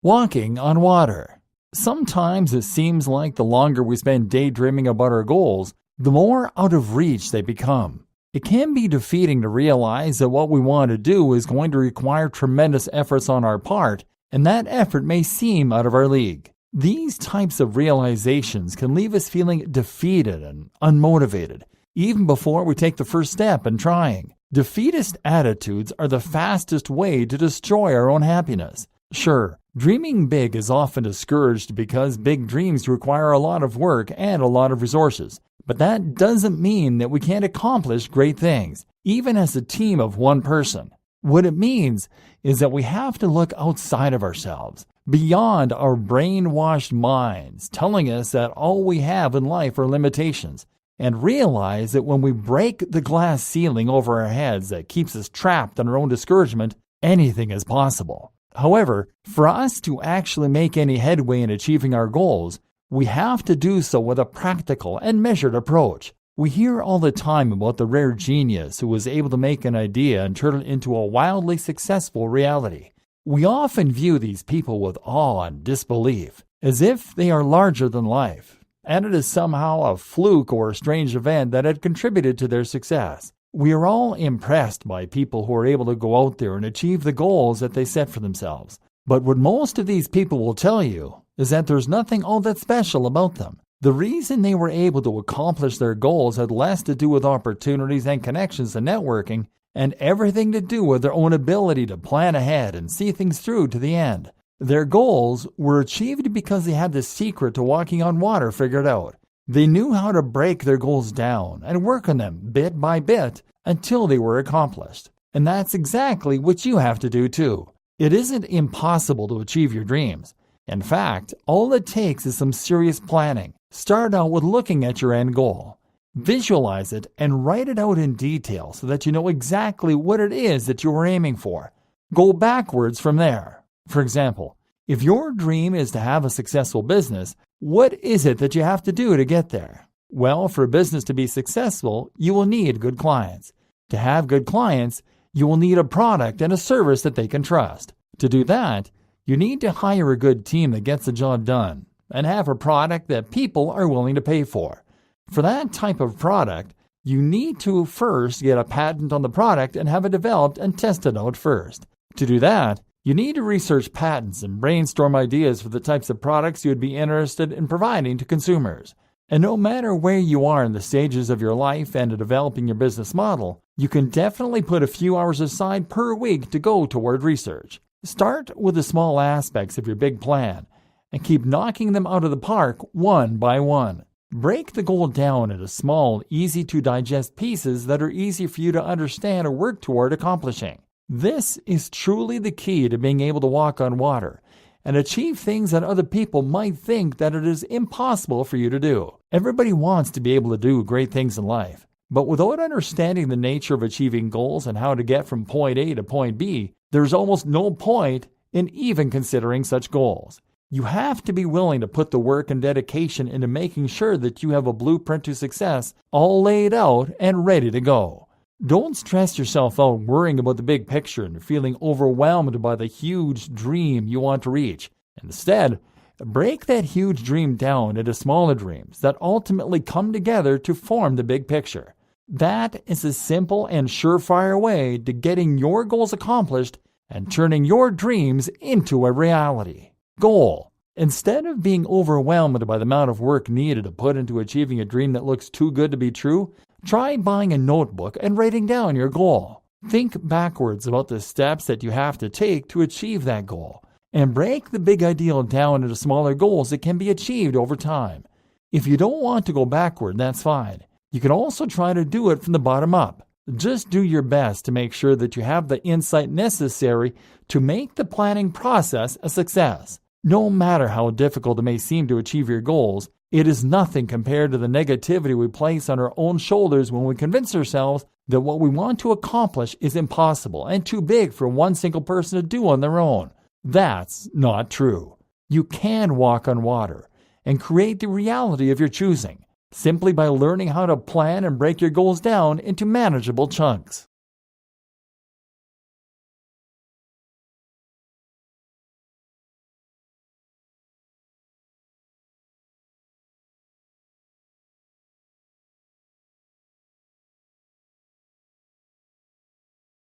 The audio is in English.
Walking on water. Sometimes it seems like the longer we spend daydreaming about our goals, the more out of reach they become. It can be defeating to realize that what we want to do is going to require tremendous efforts on our part, and that effort may seem out of our league. These types of realizations can leave us feeling defeated and unmotivated, even before we take the first step in trying. Defeatist attitudes are the fastest way to destroy our own happiness. Sure, dreaming big is often discouraged because big dreams require a lot of work and a lot of resources. But that doesn't mean that we can't accomplish great things, even as a team of one person. What it means is that we have to look outside of ourselves, beyond our brainwashed minds telling us that all we have in life are limitations, and realize that when we break the glass ceiling over our heads that keeps us trapped in our own discouragement, anything is possible. However, for us to actually make any headway in achieving our goals, we have to do so with a practical and measured approach. We hear all the time about the rare genius who was able to make an idea and turn it into a wildly successful reality. We often view these people with awe and disbelief, as if they are larger than life, and it is somehow a fluke or a strange event that had contributed to their success. We are all impressed by people who are able to go out there and achieve the goals that they set for themselves. But what most of these people will tell you is that there's nothing all that special about them. The reason they were able to accomplish their goals had less to do with opportunities and connections and networking, and everything to do with their own ability to plan ahead and see things through to the end. Their goals were achieved because they had the secret to walking on water figured out. They knew how to break their goals down and work on them bit by bit until they were accomplished. And that's exactly what you have to do too. It isn't impossible to achieve your dreams. In fact, all it takes is some serious planning. Start out with looking at your end goal. Visualize it and write it out in detail so that you know exactly what it is that you are aiming for. Go backwards from there. For example, if your dream is to have a successful business, what is it that you have to do to get there? Well, for a business to be successful, you will need good clients. To have good clients, you will need a product and a service that they can trust. To do that, you need to hire a good team that gets the job done and have a product that people are willing to pay for. For that type of product, you need to first get a patent on the product and have it developed and tested out first. To do that, you need to research patents and brainstorm ideas for the types of products you would be interested in providing to consumers. And no matter where you are in the stages of your life and in developing your business model, you can definitely put a few hours aside per week to go toward research. Start with the small aspects of your big plan and keep knocking them out of the park one by one. Break the goal down into small, easy-to-digest pieces that are easy for you to understand or work toward accomplishing. This is truly the key to being able to walk on water and achieve things that other people might think that it is impossible for you to do. Everybody wants to be able to do great things in life, but without understanding the nature of achieving goals and how to get from point A to point B, there's almost no point in even considering such goals. You have to be willing to put the work and dedication into making sure that you have a blueprint to success all laid out and ready to go. Don't stress yourself out worrying about the big picture and feeling overwhelmed by the huge dream you want to reach. Instead, break that huge dream down into smaller dreams that ultimately come together to form the big picture. That is a simple and surefire way to getting your goals accomplished and turning your dreams into a reality. Goal. Instead of being overwhelmed by the amount of work needed to put into achieving a dream that looks too good to be true, try buying a notebook and writing down your goal. Think backwards about the steps that you have to take to achieve that goal, and break the big ideal down into smaller goals that can be achieved over time. If you don't want to go backward, that's fine. You can also try to do it from the bottom up. Just do your best to make sure that you have the insight necessary to make the planning process a success. No matter how difficult it may seem to achieve your goals, it is nothing compared to the negativity we place on our own shoulders when we convince ourselves that what we want to accomplish is impossible and too big for one single person to do on their own. That's not true. You can walk on water and create the reality of your choosing, simply by learning how to plan and break your goals down into manageable chunks.